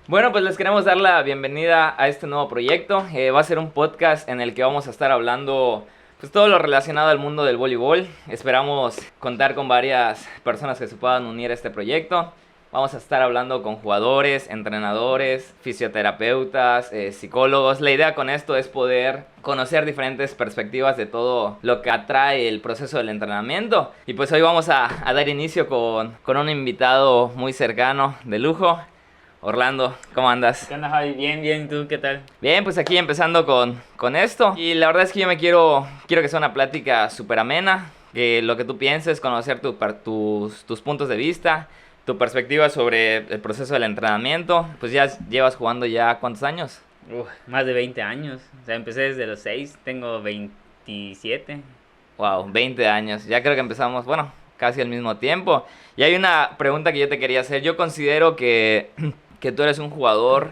Bueno, pues les queremos dar la bienvenida a este nuevo proyecto. Va a ser un podcast en el que vamos a estar hablando pues todo lo relacionado al mundo del voleibol. Esperamos contar con varias personas que se puedan unir a este proyecto. Vamos a estar hablando con jugadores, entrenadores, fisioterapeutas, psicólogos. La idea con esto es poder conocer diferentes perspectivas de todo lo que atrae el proceso del entrenamiento. Y pues hoy vamos a dar inicio con un invitado muy cercano, de lujo. Orlando, ¿cómo andas? ¿Qué onda, Javi? Bien, bien, ¿tú qué tal? Bien, pues aquí empezando con esto. Y la verdad es que yo quiero que sea una plática súper amena. Que lo que tú pienses, conocer tus puntos de vista, tu perspectiva sobre el proceso del entrenamiento. Pues ya llevas jugando ya ¿cuántos años? Más de 20 años. O sea, empecé desde los 6, tengo 27. Wow, 20 años. Ya creo que empezamos, bueno, casi al mismo tiempo. Y hay una pregunta que yo te quería hacer. Yo considero que tú eres un jugador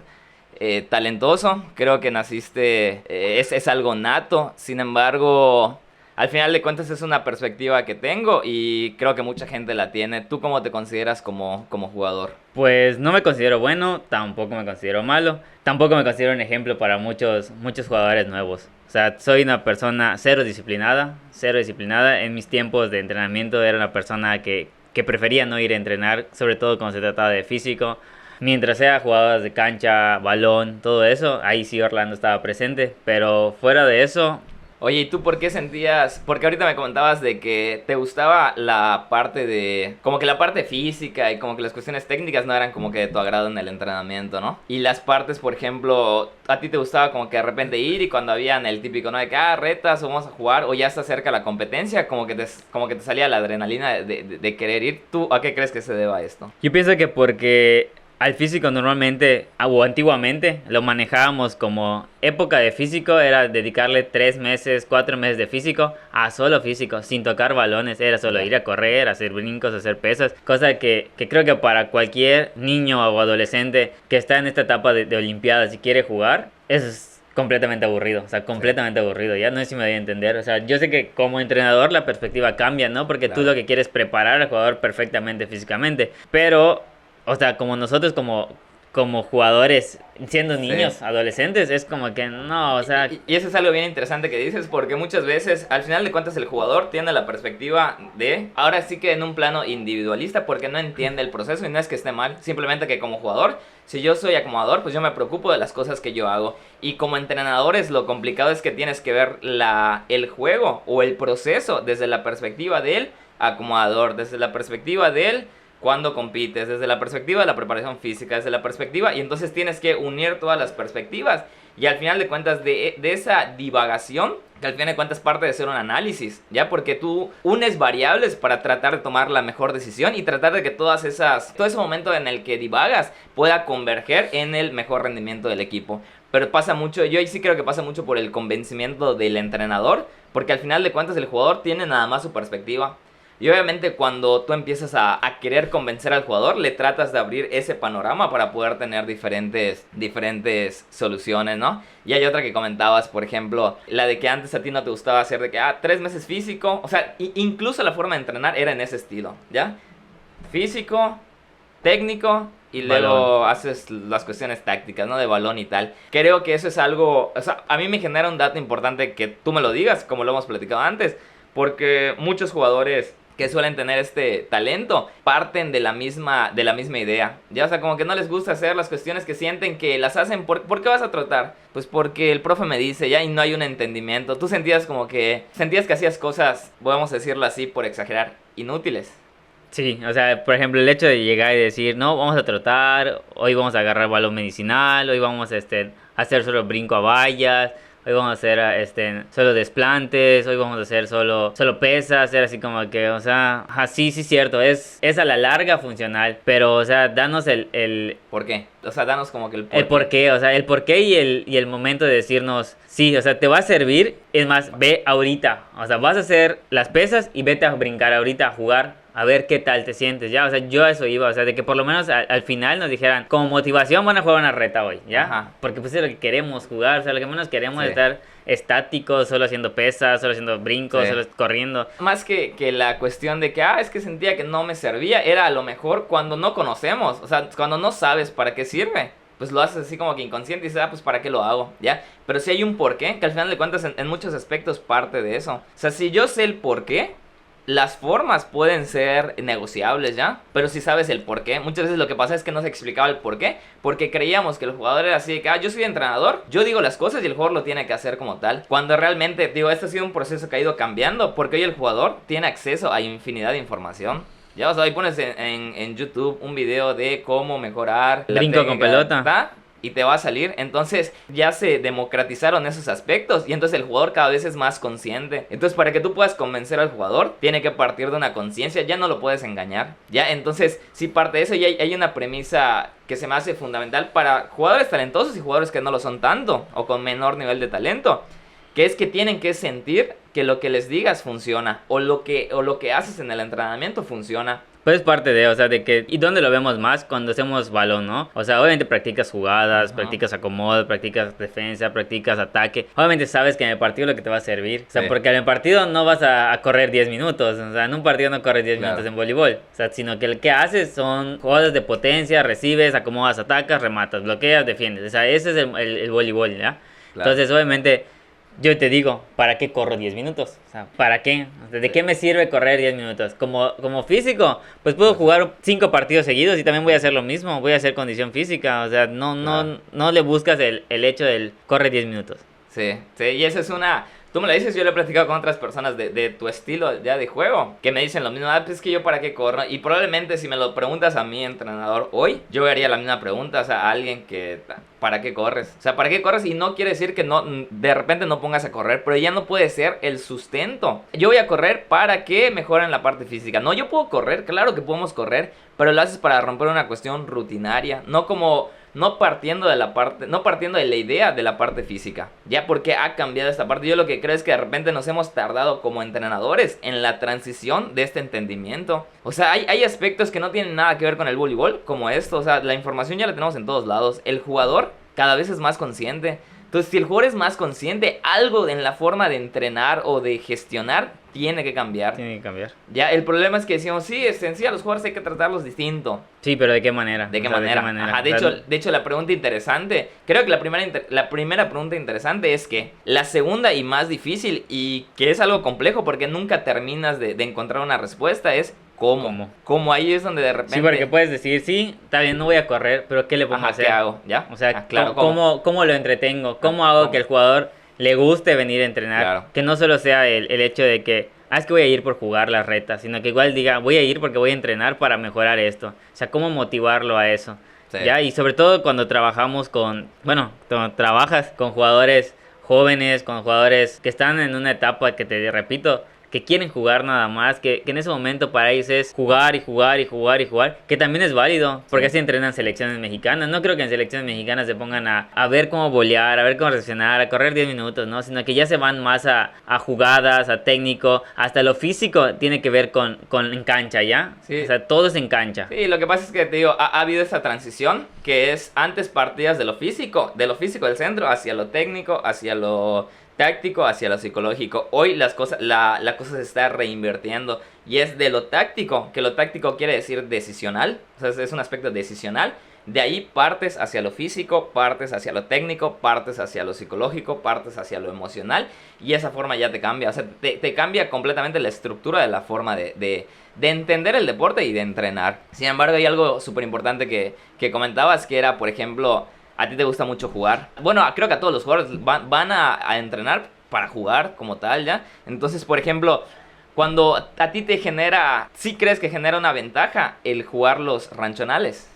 talentoso. Creo que naciste, es algo nato. Sin embargo, al final de cuentas es una perspectiva que tengo y creo que mucha gente la tiene. ¿Tú cómo te consideras como jugador? Pues no me considero bueno, tampoco me considero malo. Tampoco me considero un ejemplo para muchos jugadores nuevos. O sea, soy una persona cero disciplinada, cero disciplinada. En mis tiempos de entrenamiento era una persona que prefería no ir a entrenar, sobre todo cuando se trataba de físico. Mientras sea jugadas de cancha, balón, todo eso, ahí sí Orlando estaba presente. Pero fuera de eso... Oye, ¿y tú por qué sentías? Porque ahorita me comentabas de que te gustaba la parte de... Como que la parte física y como que las cuestiones técnicas no eran como que de tu agrado en el entrenamiento, ¿no? Y las partes, por ejemplo, a ti te gustaba como que de repente ir y cuando habían el típico, ¿no? De que, retas o vamos a jugar o ya está cerca la competencia, como que te salía la adrenalina de querer ir. ¿Tú a qué crees que se deba esto? Yo pienso que porque... Al físico normalmente, o antiguamente, lo manejábamos como época de físico, era dedicarle 3 meses, 4 meses de físico a solo físico, sin tocar balones, era solo ir a correr, hacer brincos, hacer pesas, cosa que creo que para cualquier niño o adolescente que está en esta etapa de olimpiadas y quiere jugar, eso es completamente aburrido, o sea, completamente aburrido, ya no sé si me voy a entender, o sea, yo sé que como entrenador la perspectiva cambia, ¿no? Porque Claro. tú lo que quieres es preparar al jugador perfectamente físicamente, pero... O sea, como nosotros como jugadores, siendo niños, Sí. adolescentes, es como que no, o sea... Y eso es algo bien interesante que dices, porque muchas veces, al final de cuentas, el jugador tiene la perspectiva de, ahora sí que en un plano individualista, porque no entiende el proceso y no es que esté mal, simplemente que como jugador, si yo soy acomodador, pues yo me preocupo de las cosas que yo hago. Y como entrenadores, lo complicado es que tienes que ver el juego o el proceso desde la perspectiva del acomodador, desde la perspectiva del... cuando compites, desde la perspectiva de la preparación física, desde la perspectiva, y entonces tienes que unir todas las perspectivas, y al final de cuentas de esa divagación, que al final de cuentas parte de ser un análisis, ¿ya? Porque tú unes variables para tratar de tomar la mejor decisión y tratar de que todo ese momento en el que divagas pueda converger en el mejor rendimiento del equipo. Pero pasa mucho, yo sí creo que pasa mucho por el convencimiento del entrenador, porque al final de cuentas el jugador tiene nada más su perspectiva. Y obviamente cuando tú empiezas a querer convencer al jugador, le tratas de abrir ese panorama para poder tener diferentes soluciones, ¿no? Y hay otra que comentabas, por ejemplo, la de que antes a ti no te gustaba hacer de que, 3 meses físico. O sea, incluso la forma de entrenar era en ese estilo, ¿ya? Físico, técnico y luego Balón. haces las cuestiones tácticas, ¿no? De balón y tal. Creo que eso es algo... O sea, a mí me genera un dato importante que tú me lo digas, como lo hemos platicado antes. Porque muchos jugadores que suelen tener este talento parten de la misma idea. Ya, o sea, como que no les gusta hacer las cuestiones que sienten que las hacen. ¿Por qué vas a trotar? Pues porque el profe me dice, ya, y no hay un entendimiento. Tú sentías que hacías cosas, podemos decirlo así por exagerar, inútiles. Sí, o sea, por ejemplo, el hecho de llegar y decir, no, vamos a trotar, hoy vamos a agarrar balón medicinal, hoy vamos a hacer solo brinco a vallas, hoy vamos a hacer solo desplantes, hoy vamos a hacer solo pesas, era así como que, o sea, sí, sí, cierto, es a la larga funcional, pero, o sea, danos el ¿Por qué? O sea, danos como que el por qué, o sea, el por qué y el momento de decirnos, sí, o sea, te va a servir, es más, ve ahorita, o sea, vas a hacer las pesas y vete a brincar ahorita, a jugar, a ver qué tal te sientes, ya, o sea, yo a eso iba, o sea, de que por lo menos al final nos dijeran, como motivación van a jugar una reta hoy, ¿ya? Ajá. Porque pues es lo que queremos jugar, o sea, lo que menos queremos Sí. es estar estáticos, solo haciendo pesas, solo haciendo brincos, Sí. solo corriendo. Más que la cuestión de que, es que sentía que no me servía, era a lo mejor cuando no conocemos, o sea, cuando no sabes para qué sirve. pues lo haces así como que inconsciente y dices, pues ¿para qué lo hago? ¿Ya? Pero si hay un porqué, que al final de cuentas en muchos aspectos parte de eso. O sea, si yo sé el porqué, las formas pueden ser negociables, ¿ya? Pero si sabes el por qué. Muchas veces lo que pasa es que no se explicaba el por qué. Porque creíamos que el jugador era así de que, yo soy entrenador, yo digo las cosas y el jugador lo tiene que hacer como tal. Cuando realmente, digo, este ha sido un proceso que ha ido cambiando. Porque hoy el jugador tiene acceso a infinidad de información. Ya, o sea, ahí pones en YouTube un video de cómo mejorar la Brinco con pelota. ¿tá? Y te va a salir. Entonces ya se democratizaron esos aspectos y entonces el jugador cada vez es más consciente. Entonces para que tú puedas convencer al jugador tiene que partir de una conciencia, ya no lo puedes engañar. Ya, entonces si parte de eso ya hay una premisa que se me hace fundamental para jugadores talentosos y jugadores que no lo son tanto o con menor nivel de talento, que es que tienen que sentir que lo que les digas funciona o lo que haces en el entrenamiento funciona. Pues es parte de, o sea, de que... ¿Y dónde lo vemos más? Cuando hacemos balón, ¿no? O sea, obviamente practicas jugadas, practicas acomodo, practicas defensa, practicas ataque. Obviamente sabes que en el partido lo que te va a servir. O sea, porque en el partido no vas a correr 10 minutos. O sea, en un partido no corres 10 minutos en voleibol. O sea, sino que lo que haces son jugadas de potencia, recibes, acomodas, atacas, rematas, bloqueas, defiendes. O sea, ese es el voleibol, ¿ya? Claro. Entonces, obviamente... Yo te digo, ¿para qué corro 10 minutos? O sea, ¿para qué? ¿De qué me sirve correr 10 minutos? Como físico, pues puedo jugar 5 partidos seguidos y también voy a hacer lo mismo. Voy a hacer condición física. O sea, no le buscas el hecho del corre 10 minutos. Sí, y esa es una... Tú me la dices, yo lo he platicado con otras personas de tu estilo ya de juego, que me dicen lo mismo, pues es que yo para qué corro, y probablemente si me lo preguntas a mi entrenador hoy, yo haría la misma pregunta, o sea, a alguien que, ¿para qué corres? O sea, ¿para qué corres? Y no quiere decir que no, de repente no pongas a correr, pero ya no puede ser el sustento. Yo voy a correr para que mejoren la parte física. No, yo puedo correr, claro que podemos correr, pero lo haces para romper una cuestión rutinaria, no partiendo de la idea de la parte física, ya, porque ha cambiado esta parte. Yo lo que creo es que de repente nos hemos tardado como entrenadores en la transición de este entendimiento. O sea, hay aspectos que no tienen nada que ver con el voleibol, como esto. O sea, la información ya la tenemos en todos lados. El jugador cada vez es más consciente. Entonces, si el jugador es más consciente, algo en la forma de entrenar o de gestionar tiene que cambiar. Tiene que cambiar. Ya, el problema es que decimos, sí, es sencillo, a los jugadores hay que tratarlos distinto. Sí, pero ¿de qué manera? ¿De qué manera? Ajá, de hecho, la pregunta interesante, creo que la primera pregunta interesante es que la segunda y más difícil, y que es algo complejo porque nunca terminas de encontrar una respuesta, es ¿cómo? ¿Cómo? Ahí es donde de repente... Sí, porque puedes decir, sí, está bien, no voy a correr, pero ¿qué le pongo a hacer? ¿Qué hago? ¿Ya? O sea, claro, ¿cómo lo entretengo? ¿Cómo hago que el jugador le guste venir a entrenar? Claro. Que no solo sea el hecho de que, es que voy a ir por jugar las retas, sino que igual diga, voy a ir porque voy a entrenar para mejorar esto. O sea, ¿cómo motivarlo a eso? Sí. ¿Ya? Y sobre todo cuando trabajamos cuando trabajas con jugadores jóvenes, con jugadores que están en una etapa que te repito, que quieren jugar nada más, que en ese momento para ellos es jugar y jugar y jugar y jugar, que también es válido, porque así entrenan selecciones mexicanas. No creo que en selecciones mexicanas se pongan a ver cómo volear, a ver cómo reaccionar, a correr 10 minutos, ¿no? Sino que ya se van más a jugadas, a técnico, hasta lo físico tiene que ver con en cancha, ¿ya? Sí. O sea, todo es en cancha. Sí, lo que pasa es que, te digo, ha habido esa transición, que es antes partidas de lo físico del centro, hacia lo técnico, hacia lo táctico, hacia lo psicológico. Hoy la cosa se está reinvirtiendo y es de lo táctico, que lo táctico quiere decir decisional, o sea, es un aspecto decisional. De ahí partes hacia lo físico, partes hacia lo técnico, partes hacia lo psicológico, partes hacia lo emocional, y esa forma ya te cambia, o sea, te cambia completamente la estructura de la forma de entender el deporte y de entrenar. Sin embargo, hay algo súper importante que comentabas, que era, por ejemplo, a ti te gusta mucho jugar. Bueno, creo que a todos los jugadores van a entrenar para jugar como tal, ¿ya? Entonces, por ejemplo, cuando a ti te genera... ¿Sí crees que genera una ventaja el jugar los ranchonales?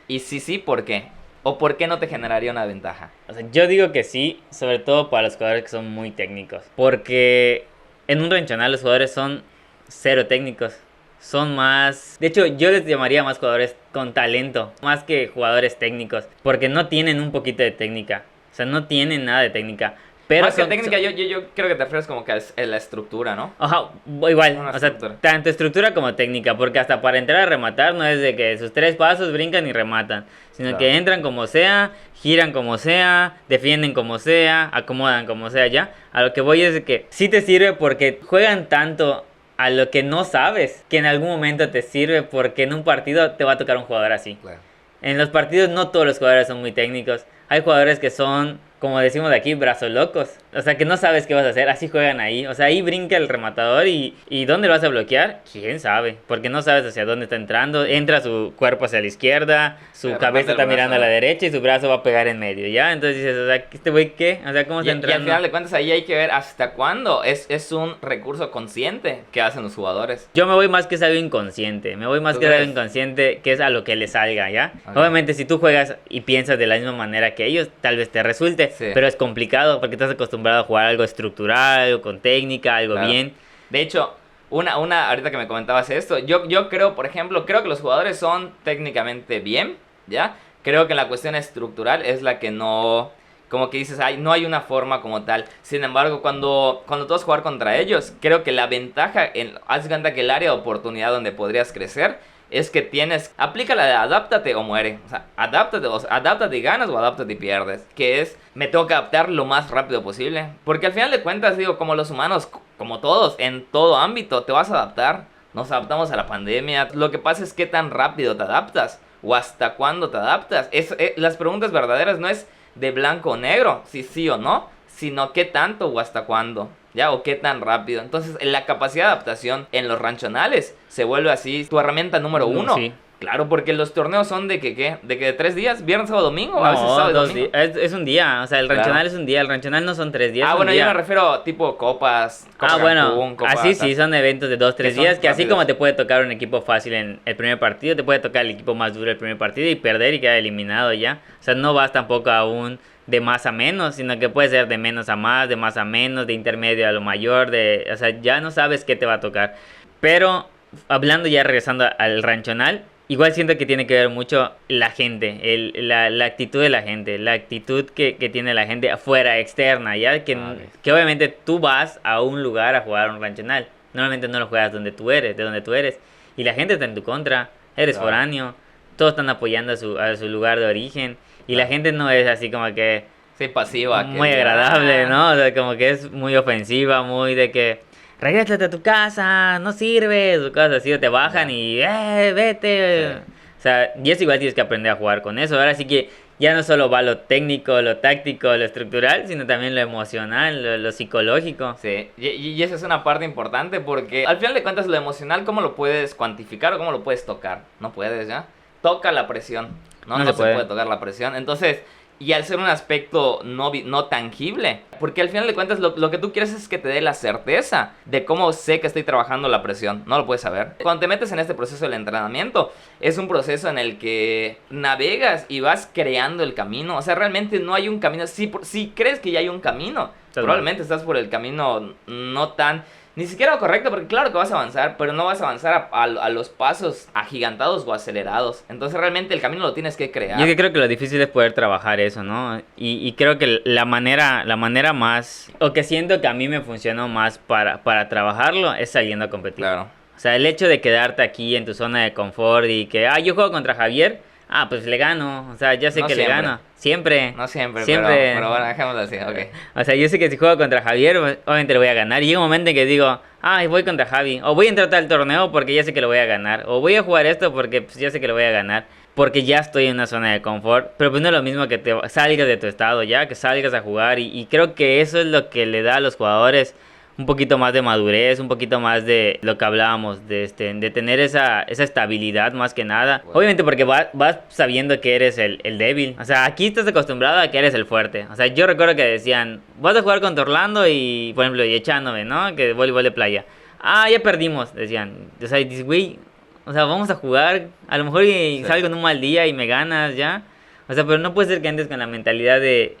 Y sí, ¿por qué? ¿O por qué no te generaría una ventaja? O sea, yo digo que sí, sobre todo para los jugadores que son muy técnicos. Porque en un ranchonal los jugadores son cero técnicos. Son más... De hecho, yo les llamaría más jugadores con talento, más que jugadores técnicos, porque no tienen un poquito de técnica. O sea, no tienen nada de técnica. Pero más que técnica, yo creo que te refieres como que a la estructura, ¿no? Ajá, igual, o sea, tanto estructura como técnica, porque hasta para entrar a rematar no es de que sus 3 pasos brincan y rematan, sino claro, que entran como sea, giran como sea, defienden como sea, acomodan como sea, ya. A lo que voy es de que sí te sirve porque juegan tanto a lo que no sabes, que en algún momento te sirve, porque en un partido te va a tocar un jugador así. Claro. En los partidos no todos los jugadores son muy técnicos. Hay jugadores que son, como decimos de aquí, brazos locos. O sea, que no sabes qué vas a hacer, así juegan ahí. O sea, ahí brinca el rematador y ¿dónde lo vas a bloquear? ¿Quién sabe? Porque no sabes hacia dónde está entrando. Entra su cuerpo hacia la izquierda, su Pero cabeza remata está el mirando a brazo. la derecha y su brazo va a pegar en medio, ¿ya? Entonces dices, o sea, ¿este güey qué? O sea, ¿cómo está Y al entrando? final de cuentas ahí hay que ver hasta cuándo es un recurso consciente que hacen los jugadores. Yo me voy más que es algo inconsciente. Me voy más ¿Tú que es algo crees? inconsciente, que es a lo que le salga, ¿ya? Ok. Obviamente, si tú juegas y piensas de la misma manera que ellos, tal vez te resulte. Sí. Pero es complicado porque estás acostumbrado a jugar algo estructural, algo con técnica, algo Claro. bien. De hecho, ahorita que me comentabas esto, yo creo, por ejemplo, creo que los jugadores son técnicamente bien, ¿ya? Creo que la cuestión estructural es la que no, como que dices, no hay una forma como tal. Sin embargo, cuando tú vas a jugar contra ellos, creo que la ventaja, haz de cuenta que el área de oportunidad donde podrías crecer, es que aplica la de adáptate o muere. O sea, adáptate y ganas o adáptate y pierdes. Que es, me tengo que adaptar lo más rápido posible. Porque al final de cuentas, digo, como los humanos, como todos, en todo ámbito, te vas a adaptar. Nos adaptamos a la pandemia. Lo que pasa es qué tan rápido te adaptas. O hasta cuándo te adaptas. Las preguntas verdaderas no es de blanco o negro, si sí o no, sino qué tanto o hasta cuándo. ¿Ya? O qué tan rápido. Entonces, la capacidad de adaptación en los ranchonales se vuelve así tu herramienta número uno. Sí. Claro, porque los torneos son de que, ¿qué? De que de 3 días, viernes, sábado, domingo, No, a veces sábado y 2 domingo. días. Es un día. O sea, el Claro. ranchonal es un día. El ranchonal no son 3 días. es un Bueno, día. yo me refiero tipo copas. Copa Bueno, Cancún, Copa así tal. sí, son eventos de 2, 3 Que son días, que así rápidos. como te puede tocar un equipo fácil en el primer partido, te puede tocar el equipo más duro el primer partido y perder y quedar eliminado ya. O sea, no vas tampoco a un de más a menos, sino que puede ser de menos a más, de más a menos, de intermedio a lo mayor, o sea, ya no sabes qué te va a tocar. Pero, hablando ya, regresando al ranchonal, igual siento que tiene que ver mucho la gente, la actitud de la gente, la actitud que tiene la gente afuera, externa, ya Vale. que obviamente tú vas a un lugar a jugar un ranchonal. Normalmente no lo juegas de donde tú eres. Y la gente está en tu contra, eres Claro. foráneo, todos están apoyando a su lugar de origen. Y la Claro. gente no es así como que Sí, pasiva. que muy diga, agradable, ¿no? O sea, como que es muy ofensiva, muy de que regrésate a tu casa, no sirves, o cosas así, o te bajan y vete. Sí. O sea, y eso igual tienes que aprender a jugar con eso. Ahora sí que ya no solo va lo técnico, lo táctico, lo estructural, sino también lo emocional, lo psicológico. Sí, y esa es una parte importante porque al final de cuentas lo emocional, ¿cómo lo puedes cuantificar o cómo lo puedes tocar? No puedes, ¿ya? Toca la presión, ¿no? No No se se puede. puede tocar la presión. Entonces, y al ser un aspecto no tangible, porque al final de cuentas lo que tú quieres es que te dé la certeza de cómo sé que estoy trabajando la presión. No lo puedes saber. Cuando te metes en este proceso del entrenamiento, es un proceso en el que navegas y vas creando el camino. O sea, realmente no hay un camino. Si crees que ya hay un camino, Estás probablemente estás por el camino no tan... Ni siquiera correcto, porque claro que vas a avanzar, pero no vas a avanzar a los pasos agigantados o acelerados. Entonces realmente el camino lo tienes que crear. Yo que creo que lo difícil es poder trabajar eso, ¿no? Y creo que la manera más, o que siento que a mí me funcionó más para trabajarlo, es saliendo a competir. Claro. O sea, el hecho de quedarte aquí en tu zona de confort y que, yo juego contra Javier, pues le gano. O sea, ya sé No que siempre. le gano. Siempre. No siempre, Siempre. pero bueno, dejémoslo así, ok. O sea, yo sé que si juego contra Javier, pues, obviamente le voy a ganar. Y llega un momento en que digo, voy contra Javi. O voy a entrar al torneo porque ya sé que lo voy a ganar. O voy a jugar esto porque pues, ya sé que lo voy a ganar. Porque ya estoy en una zona de confort. Pero pues no es lo mismo que te salgas de tu estado ya, que salgas a jugar. Y creo que eso es lo que le da a los jugadores un poquito más de madurez, un poquito más de lo que hablábamos, de tener esa estabilidad más que nada. Bueno. Obviamente porque vas sabiendo que eres el débil. O sea, aquí estás acostumbrado a que eres el fuerte. O sea, yo recuerdo que decían, vas a jugar contra Orlando y, por ejemplo, y echándome, ¿no? Que voleibol de playa. Ya perdimos, decían. O sea, dices, güey, o sea, vamos a jugar. A lo mejor salgo en un mal día y me ganas ya. O sea, pero no puede ser que andes con la mentalidad de...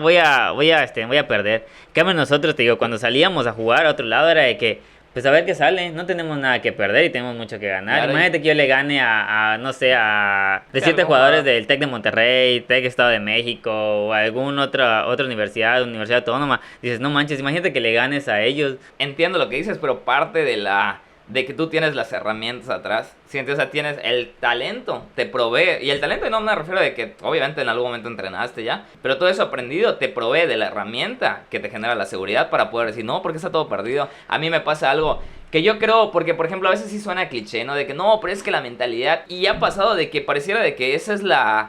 voy a perder. En cambio nosotros, te digo, cuando salíamos a jugar a otro lado era de que, pues a ver qué sale, no tenemos nada que perder y tenemos mucho que ganar. Claro, Imagínate que yo le gane no sé, de 7 algún jugadores jugador. del TEC de Monterrey, TEC Estado de México o alguna otra universidad autónoma. Dices, no manches, imagínate que le ganes a ellos. Entiendo lo que dices, pero parte de que tú tienes las herramientas atrás. ¿Sientes? O sea, tienes el talento, te provee. Y el talento no me refiero de que obviamente en algún momento entrenaste ya, pero todo eso aprendido te provee de la herramienta que te genera la seguridad para poder decir, no, porque está todo perdido. A mí me pasa algo que yo creo, porque por ejemplo a veces sí suena cliché, ¿no? De que no, pero es que la mentalidad, y ha pasado de que pareciera de que esa es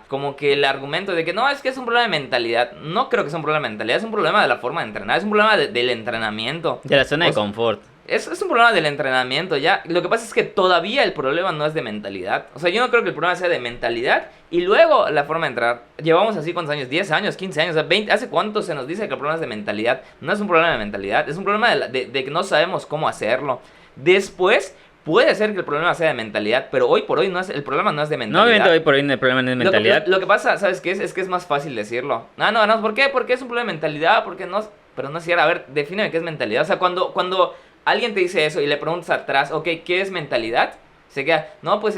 como que el argumento de que no, es que es un problema de mentalidad. No creo que sea un problema de mentalidad, es un problema de la forma de entrenar, es un problema del entrenamiento. De la zona de confort. Es un problema del entrenamiento ya. Lo que pasa es que todavía el problema no es de mentalidad. O sea, yo no creo que el problema sea de mentalidad y luego la forma de entrar. Llevamos así cuántos años, 10 años, 15 años, o sea, 20. ¿Hace cuánto se nos dice que el problema es de mentalidad? No es un problema de mentalidad, es un problema de que no sabemos cómo hacerlo. Después puede ser que el problema sea de mentalidad, pero hoy por hoy el problema no es de mentalidad. No, obviamente hoy por hoy el problema no es mentalidad. Lo que pasa, ¿sabes qué es? Es que es más fácil decirlo. No, ¿por qué? Porque es un problema de mentalidad, porque no... Pero no es cierto. A ver, defíneme qué es mentalidad. O sea, cuando alguien te dice eso y le preguntas atrás, ok, ¿qué es mentalidad? Se queda, no, pues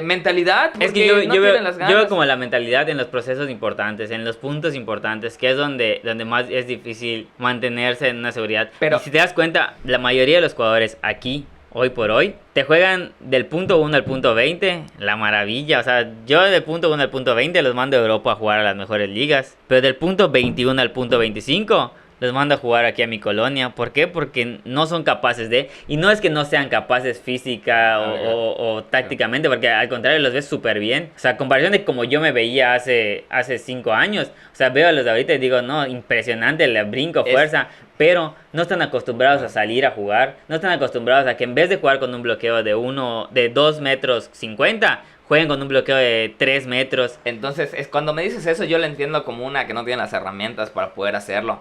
mentalidad, porque es que yo tienen las ganas. Yo veo como la mentalidad en los procesos importantes, en los puntos importantes, que es donde más es difícil mantenerse en una seguridad. Pero y si te das cuenta, la mayoría de los jugadores aquí, hoy por hoy, te juegan del punto 1 al punto 20, la maravilla. O sea, yo del punto 1 al punto 20 los mando a Europa a jugar a las mejores ligas, pero del punto 21 al punto 25... los mando a jugar aquí a mi colonia. ¿Por qué? Porque no son capaces de... Y no es que no sean capaces física o tácticamente, porque al contrario los ves súper bien. O sea, a comparación de como yo me veía hace 5 años. O sea, veo a los de ahorita y digo, no, impresionante, le brinco, fuerza. Pero no están acostumbrados a salir a jugar. No están acostumbrados a que en vez de jugar con un bloqueo de 2 metros 50... jueguen con un bloqueo de 3 metros. Entonces, cuando me dices eso, yo lo entiendo como una que no tiene las herramientas para poder hacerlo.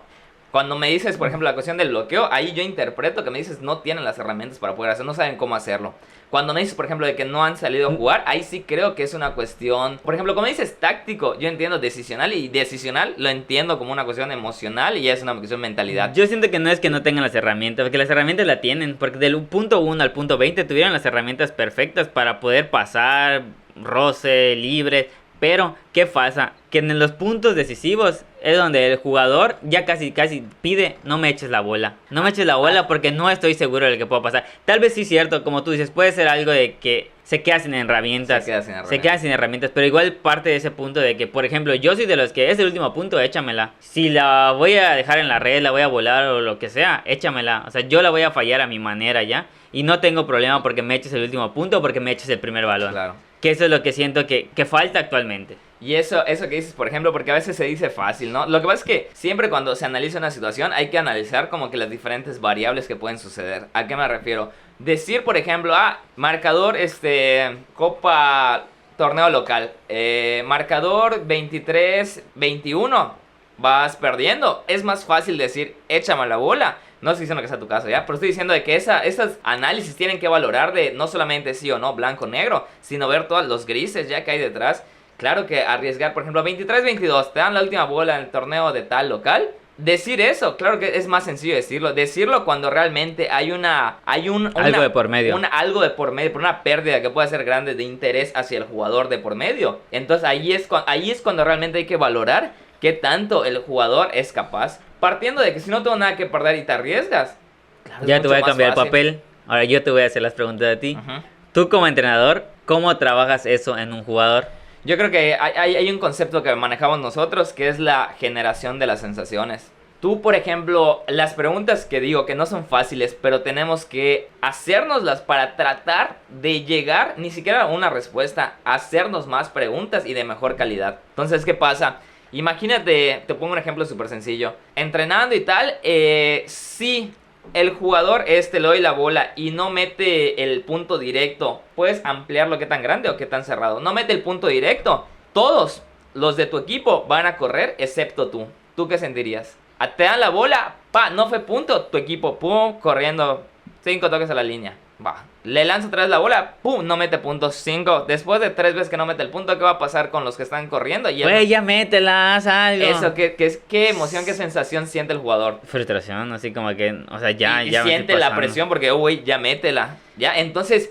Cuando me dices, por ejemplo, la cuestión del bloqueo, ahí yo interpreto que me dices no tienen las herramientas para poder hacerlo, no saben cómo hacerlo. Cuando me dices, por ejemplo, de que no han salido a jugar, ahí sí creo que es una cuestión... Por ejemplo, como dices táctico, yo entiendo decisional, y decisional lo entiendo como una cuestión emocional y ya es una cuestión de mentalidad. Yo siento que no es que no tengan las herramientas, porque las herramientas la tienen, porque del punto 1 al punto 20 tuvieron las herramientas perfectas para poder pasar, roce, libre... Pero, ¿qué pasa? Que en los puntos decisivos es donde el jugador ya casi pide, no me eches la bola. No me eches la bola porque no estoy seguro de lo que pueda pasar. Tal vez sí es cierto, como tú dices, puede ser algo de que se queda sin herramientas. Se queda sin herramientas, pero igual parte de ese punto de que, por ejemplo, yo soy de los que es el último punto, échamela. Si la voy a dejar en la red, la voy a volar o lo que sea, échamela. O sea, yo la voy a fallar a mi manera ya. Y no tengo problema porque me eches el último punto o porque me eches el primer balón. Claro. Que eso es lo que siento que falta actualmente. Y eso que dices, por ejemplo, porque a veces se dice fácil, ¿no? Lo que pasa es que siempre cuando se analiza una situación hay que analizar como que las diferentes variables que pueden suceder. ¿A qué me refiero? Decir, por ejemplo, marcador, Copa, torneo local, marcador 23-21, vas perdiendo. Es más fácil decir, échame la bola. No estoy diciendo que sea tu caso, ¿ya? Pero estoy diciendo de que esas análisis tienen que valorar de no solamente sí o no, blanco o negro, sino ver todos los grises ya que hay detrás. Claro que arriesgar, por ejemplo, 23-22, te dan la última bola en el torneo de tal local. Decir eso, claro que es más sencillo decirlo. Decirlo cuando realmente hay algo de por medio. Algo de por medio, por una pérdida que puede ser grande de interés hacia el jugador de por medio. Entonces ahí es cuando realmente hay que valorar qué tanto el jugador es capaz. Partiendo de que si no tengo nada que perder y te arriesgas, claro, ya te voy a cambiar el papel. Ahora yo te voy a hacer las preguntas a ti. Tú como entrenador, ¿cómo trabajas eso en un jugador? Yo creo que hay un concepto que manejamos nosotros que es la generación de las sensaciones. Tú, por ejemplo, las preguntas que digo que no son fáciles, pero tenemos que hacérnoslas para tratar de llegar ni siquiera a una respuesta, hacernos más preguntas y de mejor calidad. Entonces, ¿qué pasa? Imagínate, te pongo un ejemplo súper sencillo. Entrenando y tal, si el jugador le doy la bola y no mete el punto directo, ¿puedes ampliarlo qué tan grande o qué tan cerrado? No mete el punto directo. Todos los de tu equipo van a correr excepto tú. ¿Tú qué sentirías? Te dan la bola, no fue punto, tu equipo, pum, corriendo 5 toques a la línea. Va. Le lanza otra vez la bola, pum, no mete puntos, 5. Después de 3 veces que no mete el punto, ¿qué va a pasar con los que están corriendo? Güey, ya métela, haz algo. Eso, ¿qué emoción, qué sensación siente el jugador? Frustración, así como que, o sea, ya siente la presión porque, güey, ya métela. Ya, entonces,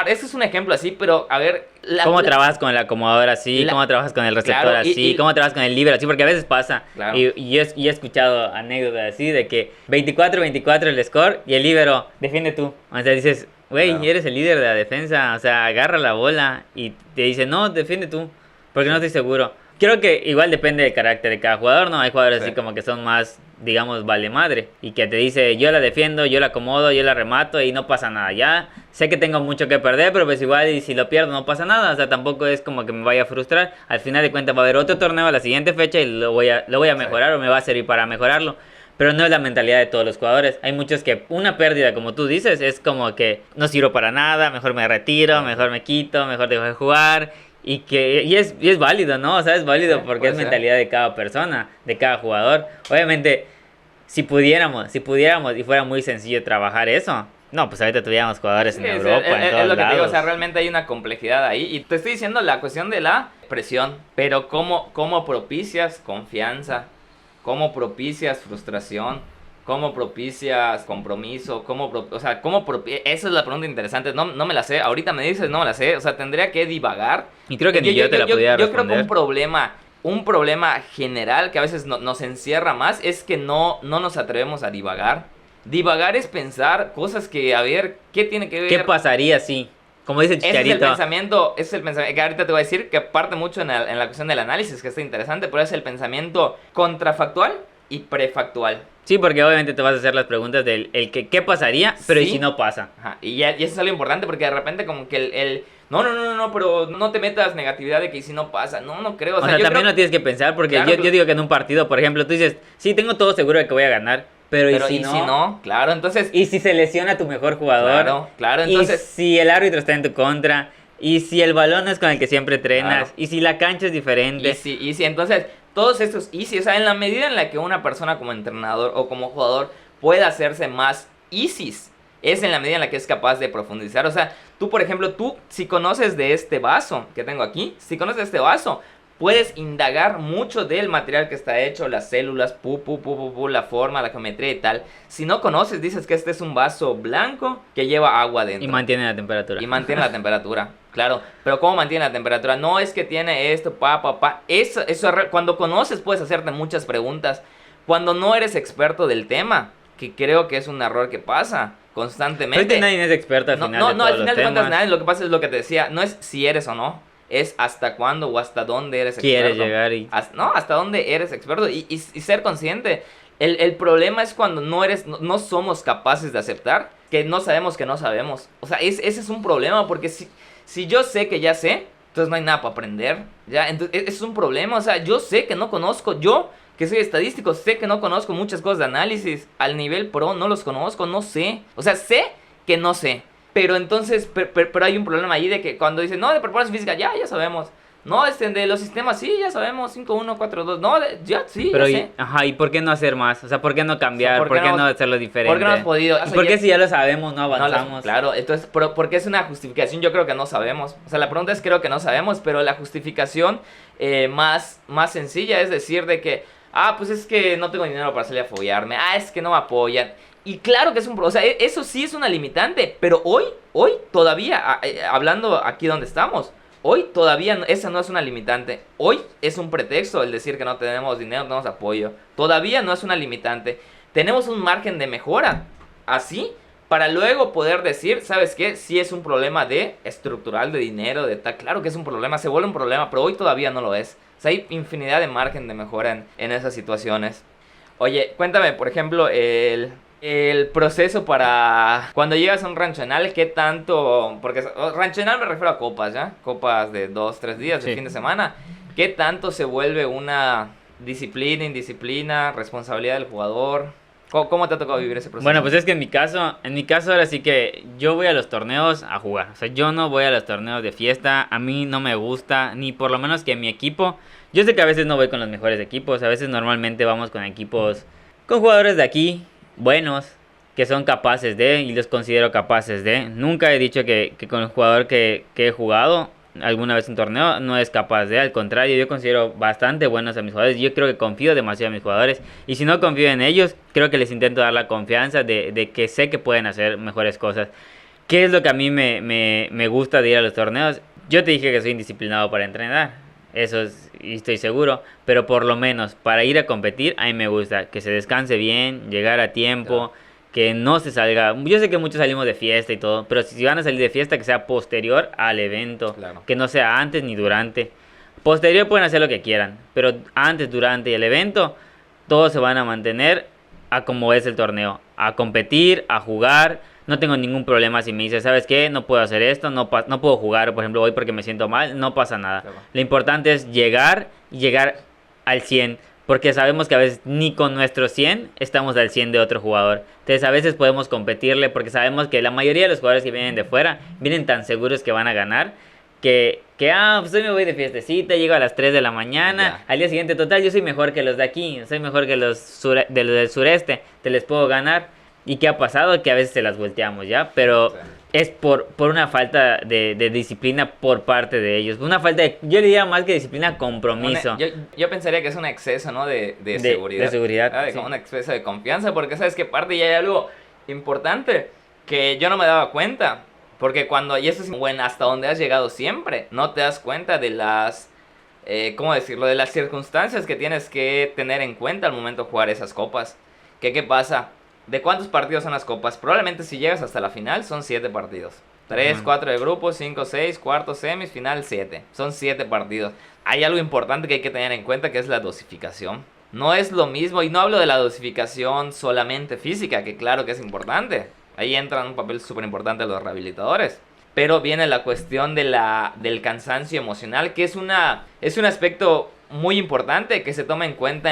Ese es un ejemplo así, pero a ver... ¿Cómo trabajas con el acomodador así? ¿Cómo trabajas con el receptor claro, así? ¿Cómo trabajas con el líbero así? Porque a veces pasa. Claro. Y he escuchado anécdotas así de que 24-24 el score y el líbero, defiende tú. O sea, dices, güey, Claro. eres el líder de la defensa. O sea, agarra la bola y te dice, no, defiende tú. Porque no estoy seguro. Creo que igual depende del carácter de cada jugador, ¿no? Hay jugadores así como que son más, digamos, vale madre. Y que te dice, yo la defiendo, yo la acomodo, yo la remato y no pasa nada. Ya sé que tengo mucho que perder, pero pues igual y si lo pierdo no pasa nada. O sea, tampoco es como que me vaya a frustrar. Al final de cuentas va a haber otro torneo a la siguiente fecha y lo voy a mejorar o me va a servir para mejorarlo. Pero no es la mentalidad de todos los jugadores. Hay muchos que una pérdida, como tú dices, es como que no sirvo para nada, mejor me retiro, mejor me quito, mejor dejo de jugar. Y es válido, ¿no? O sea, es válido porque es mentalidad de cada persona, de cada jugador. Obviamente, si pudiéramos y fuera muy sencillo trabajar eso, no, pues ahorita tuviéramos jugadores en Europa, en todos es lo que te digo, o lados. sea, realmente hay una complejidad ahí. Y te estoy diciendo la cuestión de la presión, pero ¿cómo propicias confianza? ¿Cómo propicias frustración? ¿Cómo propicias compromiso? Esa es la pregunta interesante. No me la sé. Ahorita me dices, no me la sé. O sea, tendría que divagar. Y creo que ni yo te la pudiera Yo creo que responder. un problema general que a veces nos encierra más es que no nos atrevemos a divagar. Divagar es pensar cosas que, a ver, ¿qué tiene que ver? ¿Qué pasaría si? Como dice Ese es Chicharito. ese es el pensamiento que ahorita te voy a decir, que parte mucho en la cuestión del análisis, que está interesante, pero es el pensamiento contrafactual y prefactual. Sí, porque obviamente te vas a hacer las preguntas del qué pasaría, pero ¿y Sí. si no pasa? Ajá, y eso es algo importante porque de repente como que no, pero no te metas negatividad de que si no pasa. No creo. O sea, yo también creo- lo tienes que pensar porque Claro, yo digo que en un partido, por ejemplo, tú dices, sí, tengo todo seguro de que voy a ganar, pero Pero ¿y si no? claro, entonces... ¿Y si se lesiona tu mejor jugador? Claro, entonces... ¿Y si el árbitro está en tu contra? ¿Y si el balón no es con el que siempre entrenas? Claro. ¿Y si la cancha es diferente? Y si entonces, todos estos easy, o sea, en la medida en la que una persona como entrenador o como jugador pueda hacerse más easys, es en la medida en la que es capaz de profundizar. O sea, tú, por ejemplo, si conoces de este vaso que tengo aquí, si conoces de este vaso, puedes indagar mucho del material que está hecho, las células, la forma, la geometría y tal. Si no conoces, dices que este es un vaso blanco que lleva agua dentro. Y mantiene la temperatura. Y mantiene la temperatura, claro. Pero ¿cómo mantiene la temperatura? No es que tiene esto, Eso, cuando conoces puedes hacerte muchas preguntas. Cuando no eres experto del tema, que creo que es un error que pasa constantemente. Ahorita nadie es experto al final de todos al final los de cuentas temas. nadie. Lo que pasa es lo que te decía, no es si eres o no, es hasta cuándo o hasta dónde eres experto. Quieres llegar y... Hasta dónde eres experto y ser consciente. El problema es cuando no somos capaces de aceptar que no sabemos que no sabemos. O sea, ese es un problema porque si yo sé que ya sé, entonces no hay nada para aprender. ¿Ya? Entonces, es un problema. O sea, yo sé que no conozco, yo que soy estadístico, sé que no conozco muchas cosas de análisis. Al nivel pro no los conozco, no sé. O sea, sé que no sé. Pero entonces, pero hay un problema ahí de que cuando dicen, no, de preparación física, ya sabemos. No, de los sistemas, sí, ya sabemos, 5-1, 4-2, no, sí, Pero ya sé. ¿y por qué no hacer más? O sea, ¿por qué no cambiar? O sea, ¿por qué no hacerlo diferente? ¿Por qué no hemos podido? ¿Y por qué si ya lo sabemos no avanzamos? Claro, entonces, porque es una justificación, yo creo que no sabemos. O sea, la pregunta es creo que no sabemos, pero la justificación más sencilla es decir de que, pues es que no tengo dinero para salir a follarme, es que no me apoyan. Y claro que es o sea, eso sí es una limitante, pero hoy todavía, hablando aquí donde estamos, hoy todavía esa no es una limitante. Hoy es un pretexto el decir que no tenemos dinero, no tenemos apoyo. Todavía no es una limitante. Tenemos un margen de mejora, así, para luego poder decir, ¿sabes qué? Sí es un problema estructural, de dinero, de tal. Claro que es un problema, se vuelve un problema, pero hoy todavía no lo es. O sea, hay infinidad de margen de mejora en esas situaciones. Oye, cuéntame, por ejemplo, el proceso para cuando llegas a un ranchonal, ¿qué tanto? Porque ranchonal me refiero a copas, ¿ya? Copas de 2-3 días, de fin de semana. ¿Qué tanto se vuelve una disciplina, indisciplina, responsabilidad del jugador? ¿Cómo te ha tocado vivir ese proceso? Bueno, pues es que en mi caso ahora sí que yo voy a los torneos a jugar. O sea, yo no voy a los torneos de fiesta. A mí no me gusta, ni por lo menos que mi equipo. Yo sé que a veces no voy con los mejores equipos. A veces normalmente vamos con equipos, con jugadores de aquí, buenos, que son capaces y los considero capaces de. Nunca he dicho que con el jugador que he jugado alguna vez un torneo no es capaz de. Al contrario, yo considero bastante buenos a mis jugadores. Yo creo que confío demasiado en mis jugadores. Y si no confío en ellos, creo que les intento dar la confianza de que sé que pueden hacer mejores cosas. ¿Qué es lo que a mí me gusta de ir a los torneos? Yo te dije que soy indisciplinado para entrenar, eso es, y estoy seguro, pero por lo menos para ir a competir, a mí me gusta que se descanse bien, llegar a tiempo, Claro. que no se salga. Yo sé que muchos salimos de fiesta y todo, pero si van a salir de fiesta, que sea posterior al evento, Claro. que no sea antes ni durante. Posterior pueden hacer lo que quieran, pero antes, durante y el evento, todos se van a mantener a como es el torneo, a competir, a jugar. No tengo ningún problema si me dices, ¿sabes qué? No puedo hacer esto, no puedo jugar, por ejemplo, hoy porque me siento mal, no pasa nada. Claro. Lo importante es llegar y llegar al 100, porque sabemos que a veces ni con nuestro 100 estamos al 100 de otro jugador. Entonces a veces podemos competirle porque sabemos que la mayoría de los jugadores que vienen de fuera vienen tan seguros que van a ganar pues hoy me voy de fiestecita, llego a las 3 de la mañana, Ya. al día siguiente, total, yo soy mejor que los de aquí, soy mejor que de los del sureste, te les puedo ganar. ¿Y qué ha pasado? Que a veces se las volteamos, ¿ya? Pero Sí. es por una falta de disciplina por parte de ellos. Una falta de, yo diría más que disciplina, compromiso. Yo pensaría que es un exceso, ¿no? De seguridad. de seguridad, Ah, sí. como un exceso de confianza, porque sabes que parte y hay algo importante que yo no me daba cuenta. Porque y eso es bueno, hasta donde has llegado siempre, no te das cuenta de ¿cómo decirlo? De las circunstancias que tienes que tener en cuenta al momento de jugar esas copas. ¿Qué pasa? ¿De cuántos partidos son las copas? Probablemente si llegas hasta la final son 7 partidos. 3, Ujú. 4 de grupo, 5, 6, cuartos, semis, final 7. Son 7 partidos. Hay algo importante que hay que tener en cuenta que es la dosificación. No es lo mismo, y no hablo de la dosificación solamente física, que claro que es importante. Ahí entra un papel súper importante los rehabilitadores. Pero viene la cuestión del cansancio emocional, que es un aspecto muy importante que se toma en cuenta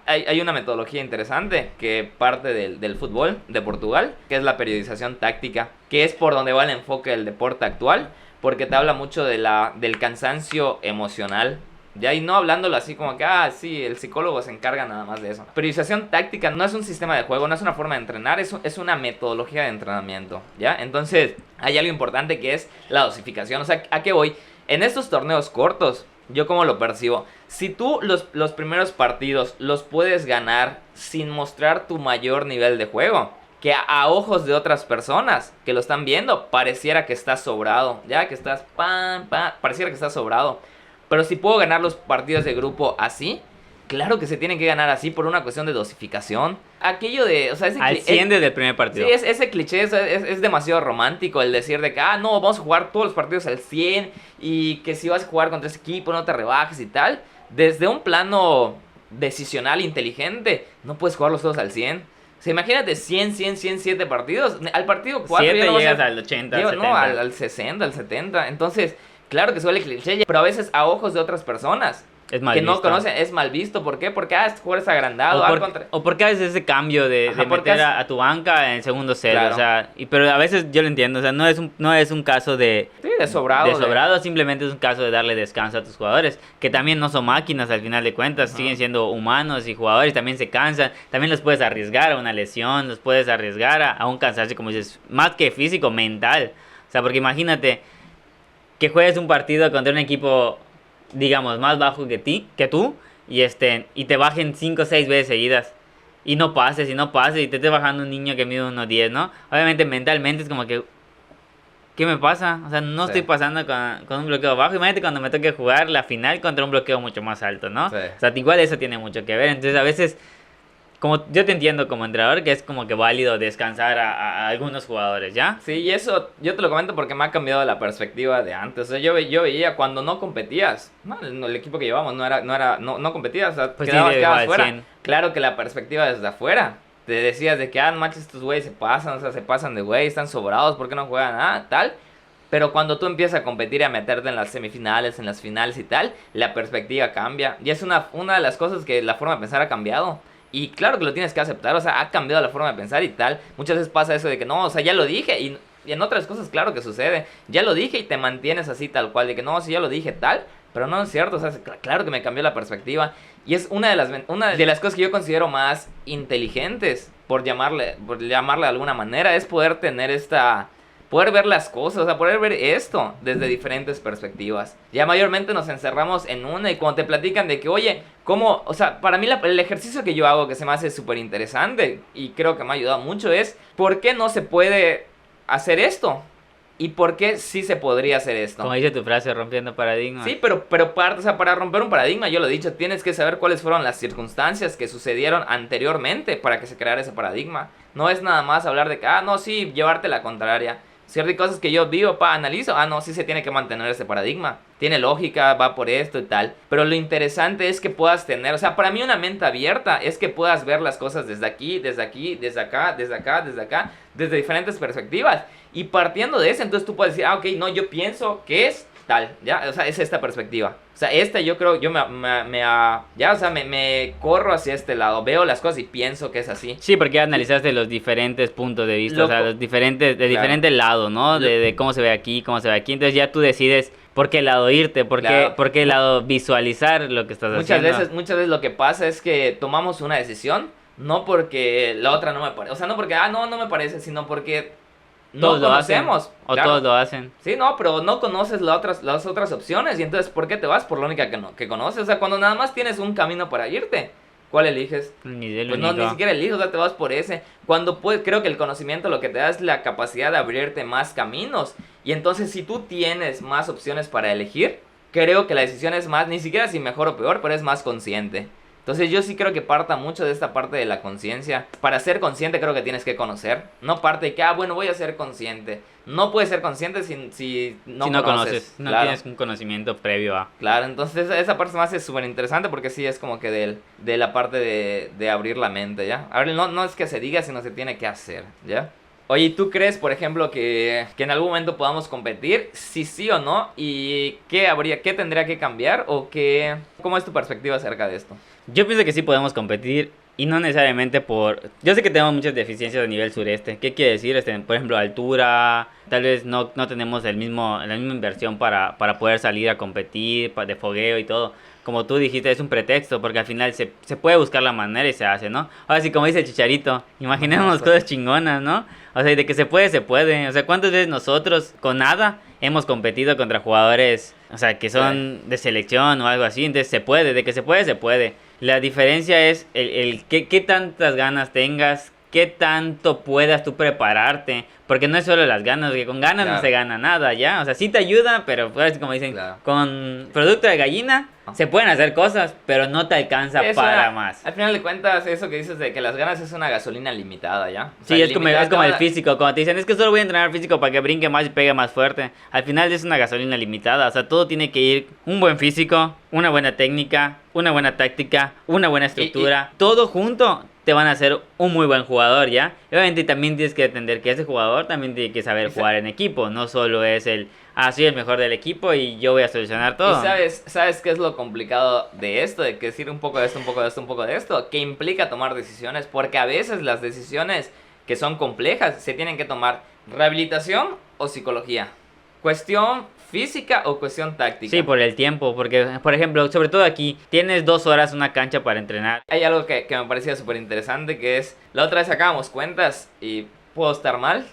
hay una metodología interesante que parte del fútbol de Portugal, que es la periodización táctica, que es por donde va el enfoque del deporte actual, porque te habla mucho del cansancio emocional. Ya, y no hablándolo así como que, sí, el psicólogo se encarga nada más de eso. Periodización táctica no es un sistema de juego, no es una forma de entrenar, es una metodología de entrenamiento, ¿ya? Entonces, hay algo importante que es la dosificación. O sea, ¿a qué voy? En estos torneos cortos, yo como lo percibo, si tú los primeros partidos los puedes ganar sin mostrar tu mayor nivel de juego, que a ojos de otras personas que lo están viendo, pareciera que estás sobrado, ya que estás, pareciera que estás sobrado. Pero si puedo ganar los partidos de grupo así, claro que se tienen que ganar así por una cuestión de dosificación. Aquello de, o sea, Al 100 desde el primer partido. Sí, ese cliché es demasiado romántico el decir de que, no, vamos a jugar todos los partidos al 100 y que si vas a jugar contra ese equipo no te rebajes y tal. Desde un plano decisional inteligente, no puedes jugarlos todos al 100. O sea, imagínate 107 partidos. Al partido 4 7 ya no vas llegas al 80, al 70. No, al 60, al 70. Entonces, claro que suele cliché, pero a veces a ojos de otras personas Es mal que no visto. conocen, es mal visto. ¿Por qué? Porque este jugador es agrandado. O porque a veces ese cambio de Ajá, porque meter a tu banca en segundo set, Claro. o sea, pero a veces yo lo entiendo, o sea, no es un caso de Sí, de sobrado. simplemente es un caso de darle descanso a tus jugadores, que también no son máquinas al final de cuentas, Ajá. siguen siendo humanos y jugadores, también se cansan, también los puedes arriesgar a una lesión, los puedes arriesgar a un cansancio, como dices, más que físico, mental, o sea, porque imagínate que juegues un partido contra un equipo, digamos, más bajo que tú, y te bajen 5 o 6 veces seguidas. Y no pases, y te esté bajando un niño que mide 1.10, ¿no? Obviamente mentalmente es como que, ¿qué me pasa? O sea, no Sí. estoy pasando con un bloqueo bajo. Imagínate cuando me toque jugar la final contra un bloqueo mucho más alto, ¿no? Sí. O sea, igual eso tiene mucho que ver. Entonces a veces, como yo te entiendo como entrenador, que es como que válido descansar a algunos jugadores, ¿ya? Sí, y eso yo te lo comento porque me ha cambiado la perspectiva de antes. O sea, yo veía cuando no competías, el equipo que llevamos no competías, o sea, Pues sí, quedabas igual, fuera. 100. Claro que la perspectiva desde afuera. Te decías de que, no manches, estos güeyes se pasan, o sea, se pasan de güey, están sobrados, ¿por qué no juegan nada? Tal. Pero cuando tú empiezas a competir y a meterte en las semifinales, en las finales y tal, la perspectiva cambia. Y es una de las cosas que la forma de pensar ha cambiado. Y claro que lo tienes que aceptar, o sea, ha cambiado la forma de pensar y tal. Muchas veces pasa eso de que no, o sea, ya lo dije y en otras cosas claro que sucede. Ya lo dije y te mantienes así tal cual, de que no, sí, ya lo dije tal, pero no es cierto, o sea, claro que me cambió la perspectiva. Y es una de las cosas que yo considero más inteligentes, por llamarle de alguna manera, es poder tener poder ver las cosas, o sea, poder ver esto desde diferentes perspectivas. Ya mayormente nos encerramos en una y cuando te platican de que, oye, ¿cómo? O sea, para mí el ejercicio que yo hago que se me hace súper interesante y creo que me ha ayudado mucho es, ¿por qué no se puede hacer esto? ¿Y por qué sí se podría hacer esto? Como dice tu frase, rompiendo paradigmas. Sí, pero o sea, para romper un paradigma, yo lo he dicho, tienes que saber cuáles fueron las circunstancias que sucedieron anteriormente para que se creara ese paradigma. No es nada más hablar de que, no, sí, llevarte la contraria. Ciertas cosas que yo vivo, analizo, no, sí se tiene que mantener ese paradigma. Tiene lógica, va por esto y tal. Pero lo interesante es que puedas tener, o sea, para mí una mente abierta es que puedas ver las cosas desde aquí, desde aquí, desde acá, desde acá, desde acá, desde diferentes perspectivas. Y partiendo de eso, entonces tú puedes decir, ok, no, yo pienso que es tal, ¿ya? O sea, es esta perspectiva. O sea, yo creo, yo me corro hacia este lado, veo las cosas y pienso que es así. Sí, porque ya analizaste los diferentes puntos de vista, o sea, los diferentes, de diferentes lados, ¿no? De cómo se ve aquí, cómo se ve aquí. Entonces ya tú decides por qué lado irte, por qué lado visualizar lo que estás haciendo. Muchas veces lo que pasa es que tomamos una decisión, no porque la otra no me parece, o sea, no porque, no me parece, sino porque no conocemos. O todos lo hacen. Sí, no, pero no conoces las otras opciones. Y entonces, ¿por qué te vas por la única que conoces? O sea, cuando nada más tienes un camino para irte, ¿cuál eliges? Pues no, ni siquiera eliges, o sea, te vas por ese. Creo que el conocimiento lo que te da es la capacidad de abrirte más caminos. Y entonces, si tú tienes más opciones para elegir, creo que la decisión es más, ni siquiera si mejor o peor, pero es más consciente. Entonces yo sí creo que parta mucho de esta parte de la conciencia. Para ser consciente creo que tienes que conocer. No parte de que, bueno, voy a ser consciente. No puedes ser consciente si no conoces. No tienes un conocimiento previo a... Claro, entonces esa parte se me hace súper interesante porque sí es como que de la parte de abrir la mente, ¿ya? No es que se diga, sino se tiene que hacer, ¿ya? Oye, ¿tú crees, por ejemplo, que en algún momento podamos competir? Sí o no. ¿Y qué tendría que cambiar? ¿Cómo es tu perspectiva acerca de esto? Yo pienso que sí podemos competir y no necesariamente por... Yo sé que tenemos muchas deficiencias a nivel sureste. ¿Qué quiere decir? Por ejemplo, altura, tal vez no tenemos la misma inversión para poder salir a competir, de fogueo y todo. Como tú dijiste, es un pretexto porque al final se puede buscar la manera y se hace, ¿no? Ahora sí, como dice el Chicharito, imaginemos cosas chingonas, ¿no? O sea, de que se puede, se puede. O sea, ¿cuántas veces nosotros con nada hemos competido contra jugadores, o sea, que son de selección o algo así? Entonces se puede, de que se puede, se puede. La diferencia es el qué tantas ganas tengas, qué tanto puedas tú prepararte. Porque no es solo las ganas, que con ganas no se gana nada, ¿ya? O sea, sí te ayuda, pero pues, como dicen, con producto de gallina se pueden hacer cosas, pero no te alcanza para más. Al final de cuentas, eso que dices de que las ganas es una gasolina limitada, ¿ya? O sea, sí, es como el físico, cuando te dicen, es que solo voy a entrenar físico para que brinque más y pegue más fuerte. Al final es una gasolina limitada, o sea, todo tiene que ir un buen físico, una buena técnica, una buena táctica, una buena estructura, todo junto te van a hacer un muy buen jugador, ¿ya? Y obviamente también tienes que entender que ese jugador también tiene que saber jugar en equipo, no solo es soy el mejor del equipo y yo voy a solucionar todo. ¿Y sabes qué es lo complicado de esto? De que decir un poco de esto, un poco de esto, un poco de esto, que implica tomar decisiones, porque a veces las decisiones que son complejas se tienen que tomar rehabilitación o psicología, cuestión física o cuestión táctica. Sí, por el tiempo, porque por ejemplo, sobre todo aquí, tienes 2 horas una cancha para entrenar. Hay algo que me parecía súper interesante, que es, la otra vez sacábamos cuentas y puedo estar mal,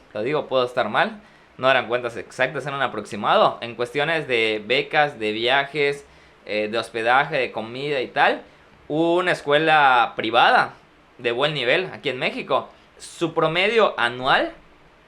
puedo estar mal, no eran cuentas exactas, eran un aproximado, en cuestiones de becas, de viajes, de hospedaje, de comida y tal. Una escuela privada de buen nivel aquí en México, su promedio anual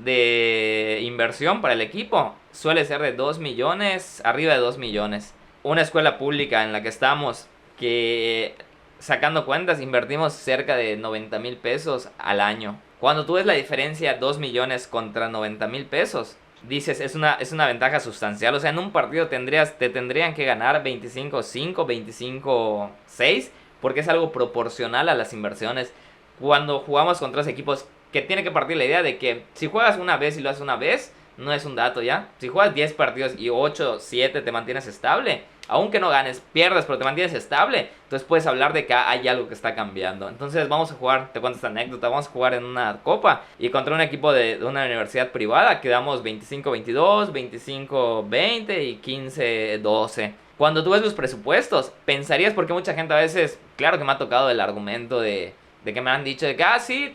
de inversión para el equipo suele ser de 2 millones, arriba de 2 millones. Una escuela pública en la que estamos, que sacando cuentas invertimos cerca de 90,000 pesos al año. Cuando tú ves la diferencia 2 millones contra 90,000 pesos, dices, es una ventaja sustancial. O sea, en un partido te tendrían que ganar 25-5, 25-6, porque es algo proporcional a las inversiones. Cuando jugamos contra los equipos, que tiene que partir la idea de que si juegas una vez y lo haces una vez, no es un dato, ¿ya? Si juegas 10 partidos y 8, 7 te mantienes estable, aunque no ganes, pierdes, pero te mantienes estable, entonces puedes hablar de que hay algo que está cambiando. Entonces vamos a jugar, te cuento esta anécdota, vamos a jugar en una copa y contra un equipo de una universidad privada quedamos 25-22, 25-20 y 15-12. Cuando tú ves los presupuestos, pensarías, porque mucha gente a veces, claro que me ha tocado el argumento de que me han dicho de que, sí,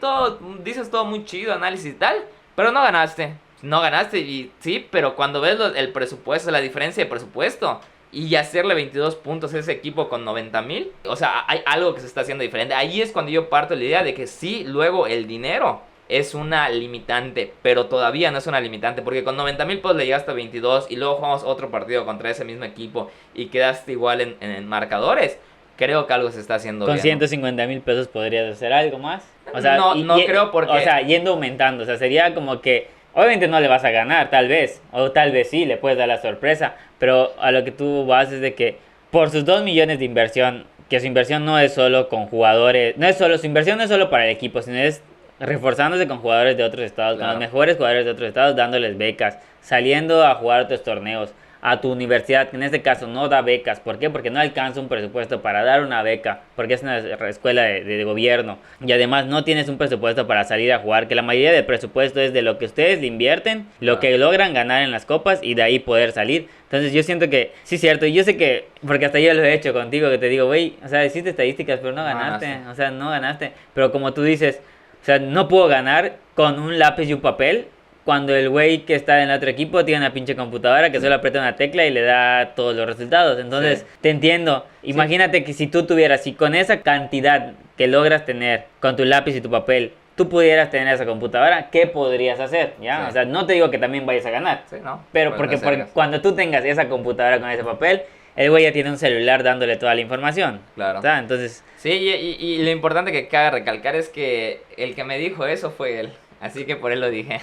dices todo muy chido, análisis y tal, pero no ganaste. No ganaste, y sí, pero cuando ves el presupuesto, la diferencia de presupuesto, y hacerle 22 puntos a ese equipo con 90,000, o sea, hay algo que se está haciendo diferente. Ahí es cuando yo parto de la idea de que sí, luego el dinero es una limitante, pero todavía no es una limitante, porque con 90,000 pesos le llegaste a 22 y luego jugamos otro partido contra ese mismo equipo y quedaste igual en marcadores. Creo que algo se está haciendo Con bien. 150,000 pesos podrías hacer algo más. O sea, no creo porque... O sea, yendo aumentando. O sea, sería como que... Obviamente no le vas a ganar, tal vez. O tal vez sí, le puedes dar la sorpresa. Pero a lo que tú vas es de que por sus 2 millones de inversión, que su inversión no es solo con jugadores... Su inversión no es solo para el equipo, sino es reforzándose con jugadores de otros estados, Claro. con los mejores jugadores de otros estados, dándoles becas, saliendo a jugar otros torneos. A tu universidad, que en este caso no da becas. ¿Por qué? Porque no alcanza un presupuesto para dar una beca, porque es una escuela de gobierno. Y además no tienes un presupuesto para salir a jugar, que la mayoría del presupuesto es de lo que ustedes le invierten, lo que logran ganar en las copas y de ahí poder salir. Entonces yo siento que, sí es cierto, y yo sé que, porque hasta yo lo he hecho contigo, que te digo, güey, o sea, hiciste estadísticas, pero no ganaste, o sea, no ganaste. Pero como tú dices, o sea, no puedo ganar con un lápiz y un papel, cuando el güey que está en el otro equipo tiene una pinche computadora que solo aprieta una tecla y le da todos los resultados. Entonces, Sí. te entiendo. Imagínate que si tú tuvieras, si con esa cantidad que logras tener con tu lápiz y tu papel, tú pudieras tener esa computadora, ¿qué podrías hacer? ¿Ya? Sí. O sea, no te digo que también vayas a ganar. Sí, ¿no? Pero Pues porque no sé. cuando tú tengas esa computadora con ese papel, el güey ya tiene un celular dándole toda la información. Claro. ¿Sabes? Entonces, Sí, y lo importante que cabe recalcar es que el que me dijo eso fue él. Así que por él lo dije.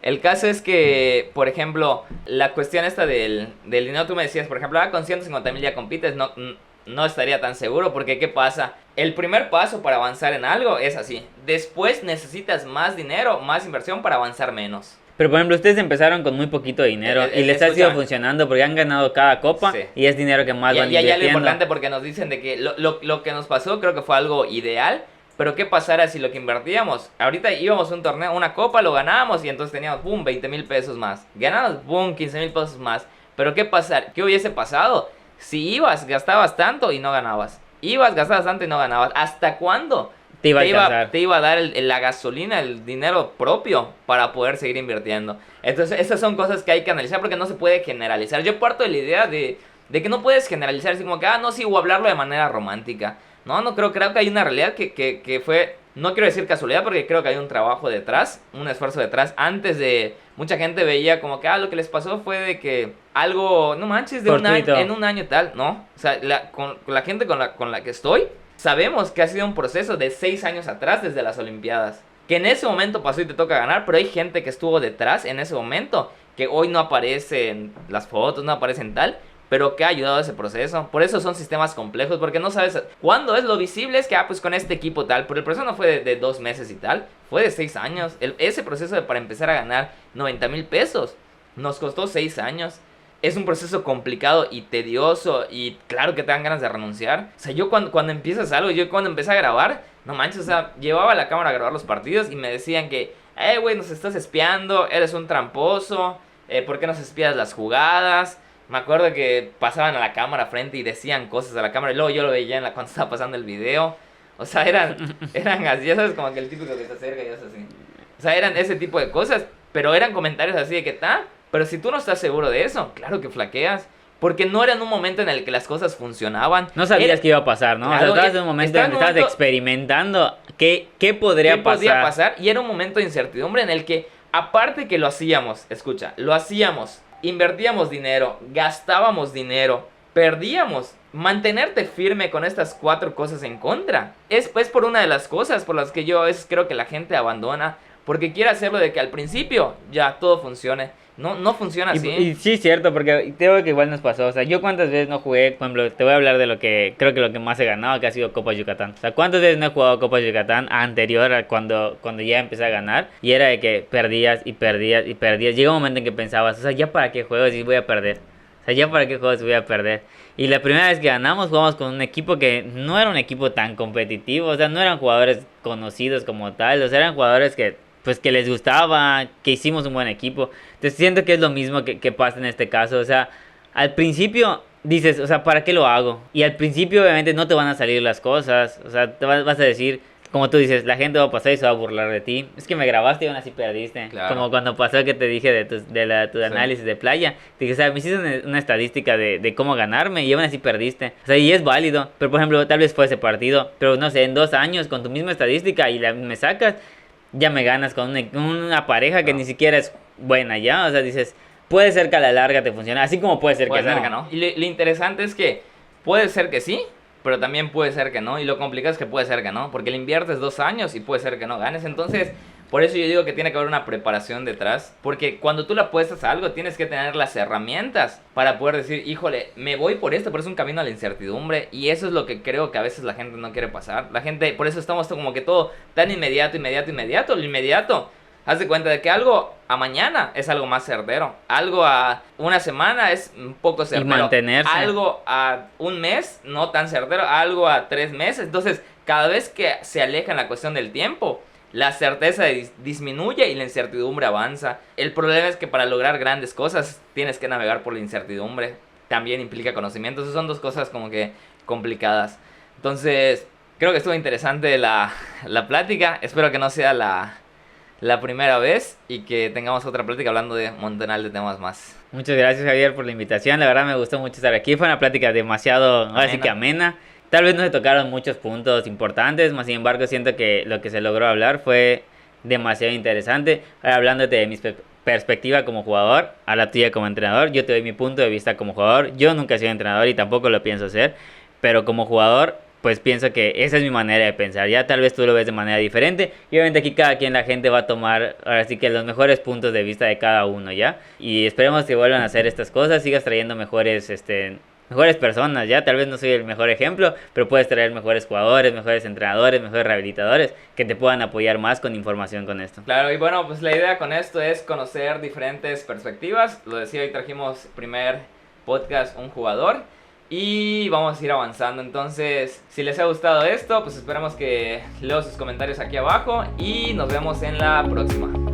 El caso es que, por ejemplo, la cuestión esta del dinero, tú me decías, por ejemplo, con 150,000 ya compites, no estaría tan seguro, porque ¿qué pasa? El primer paso para avanzar en algo es así. Después necesitas más dinero, más inversión para avanzar menos. pero por ejemplo, ustedes empezaron con muy poquito dinero y les ha sido escucha. funcionando porque han ganado cada copa Sí. y es dinero que más van Ya lo invirtiendo. importante, porque nos dicen de que lo que nos pasó creo que fue algo ideal. Pero ¿qué pasara si lo que invertíamos? Ahorita íbamos a un torneo, una copa, lo ganábamos y entonces teníamos, boom, 20,000 pesos más. Ganamos, boom, 15,000 pesos más. Pero ¿qué hubiese pasado? Si ibas, gastabas tanto y no ganabas. Ibas, gastabas tanto y no ganabas. ¿Hasta cuándo? Te iba a alcanzar. Te iba a dar la gasolina, el dinero propio para poder seguir invirtiendo. Entonces, esas son cosas que hay que analizar porque no se puede generalizar. Yo parto de la idea de que no puedes generalizar así como que, no, sí, o hablarlo de manera romántica. No creo que hay una realidad que fue, no quiero decir casualidad porque creo que hay un trabajo detrás, un esfuerzo detrás. Antes de, mucha gente veía como que, lo que les pasó fue de que algo, no manches, de Fortuito. en un año tal, ¿no? O sea, con la gente con la que estoy, sabemos que ha sido un proceso de 6 años atrás desde las Olimpiadas. Que en ese momento pasó y te toca ganar, pero hay gente que estuvo detrás en ese momento, que hoy no aparece en las fotos, no aparece en tal, pero que ha ayudado a ese proceso. Por eso son sistemas complejos, porque no sabes cuándo es. Lo visible es que, pues con este equipo tal, pero el proceso no fue de 2 meses y tal, fue de 6 años. Ese proceso para empezar a ganar 90,000 pesos nos costó 6 años. Es un proceso complicado y tedioso, y claro que te dan ganas de renunciar. O sea, yo cuando empiezas algo, yo cuando empecé a grabar, no manches, o sea, llevaba la cámara a grabar los partidos y me decían que, güey, nos estás espiando, eres un tramposo, ¿por qué nos espías las jugadas? Me acuerdo que pasaban a la cámara frente y decían cosas a la cámara y luego yo lo veía cuando estaba pasando el video. O sea, eran así, ya sabes, como que el típico que se acerca y es así. O sea, eran ese tipo de cosas, pero eran comentarios así de que pero si tú no estás seguro de eso, claro que flaqueas. Porque no era en un momento en el que las cosas funcionaban. No sabías qué iba a pasar, ¿no? Claro, o sea, estabas en un momento en el que estabas experimentando qué podría pasar. Y era un momento de incertidumbre en el que, aparte que lo hacíamos, escucha, lo hacíamos, invertíamos dinero, gastábamos dinero, perdíamos. Mantenerte firme con estas 4 cosas en contra es pues por una de las cosas por las que yo creo que la gente abandona, porque quiere hacerlo de que al principio ya todo funcione. No funciona así. Y sí, cierto, porque creo que igual nos pasó. O sea, yo cuántas veces no jugué, por ejemplo, te voy a hablar de lo que creo que lo que más he ganado, que ha sido Copa Yucatán. O sea, cuántas veces no he jugado Copa Yucatán anterior a cuando ya empecé a ganar. Y era de que perdías y perdías y perdías. Llega un momento en que pensabas, o sea, ¿ya para qué juego si voy a perder? O sea, ¿ya para qué juego si voy a perder? Y la primera vez que ganamos, jugamos con un equipo que no era un equipo tan competitivo. O sea, no eran jugadores conocidos como tal. O sea, eran jugadores que pues que les gustaba, que hicimos un buen equipo. Entonces siento que es lo mismo que pasa en este caso. O sea, al principio dices, o sea, ¿para qué lo hago? Y al principio obviamente no te van a salir las cosas. O sea, vas a decir, como tú dices, la gente va a pasar y se va a burlar de ti. Es que me grabaste y aún así perdiste. Claro. Como cuando pasó que te dije de tu análisis de playa. Te dije, o sea, me hiciste una estadística de cómo ganarme y aún así perdiste. O sea, y es válido. Pero por ejemplo, tal vez fue ese partido. Pero no sé, en 2 años con tu misma estadística y me sacas. ya me ganas con una pareja que ni siquiera es buena ya. O sea, dices, puede ser que a la larga te funcione, así como puede ser Puede que ser no. que no. Y lo interesante es que puede ser que sí, pero también puede ser que no. Y lo complicado es que puede ser que no, porque le inviertes 2 años y puede ser que no ganes. Entonces, por eso yo digo que tiene que haber una preparación detrás. Porque cuando tú le apuestas a algo, tienes que tener las herramientas para poder decir, híjole, me voy por esto, pero es un camino a la incertidumbre. Y eso es lo que creo que a veces la gente no quiere pasar. La gente, por eso estamos como que todo tan inmediato, inmediato, inmediato. Lo inmediato, haz de cuenta de que algo a mañana es algo más certero. Algo a una semana es un poco certero. Y mantenerse. Algo a un mes, no tan certero. Algo a 3 meses. Entonces, cada vez que se aleja en la cuestión del tiempo, la certeza disminuye y la incertidumbre avanza. El problema es que para lograr grandes cosas tienes que navegar por la incertidumbre. También implica conocimiento. Esas son dos cosas como que complicadas. Entonces, creo que estuvo interesante la plática. Espero que no sea la primera vez y que tengamos otra plática hablando de un montonal de temas más. Muchas gracias, Javier, por la invitación. La verdad me gustó mucho estar aquí. Fue una plática demasiado, ahora sí que amena. Tal vez no se tocaron muchos puntos importantes, más sin embargo siento que lo que se logró hablar fue demasiado interesante. Ahora, hablándote de mi perspectiva como jugador, a la tuya como entrenador, yo te doy mi punto de vista como jugador. Yo nunca he sido entrenador y tampoco lo pienso ser, pero como jugador pues pienso que esa es mi manera de pensar. Ya tal vez tú lo ves de manera diferente y obviamente aquí cada quien, la gente va a tomar ahora sí que los mejores puntos de vista de cada uno, ¿ya? Y esperemos que vuelvan a hacer estas cosas, sigas trayendo mejores personas, ya tal vez no soy el mejor ejemplo, pero puedes traer mejores jugadores, mejores entrenadores, mejores rehabilitadores que te puedan apoyar más con información con esto. Claro, y bueno, pues la idea con esto es conocer diferentes perspectivas. Lo decía, hoy trajimos primer podcast un jugador y vamos a ir avanzando. Entonces, si les ha gustado esto, pues esperamos que leo sus comentarios aquí abajo y nos vemos en la próxima.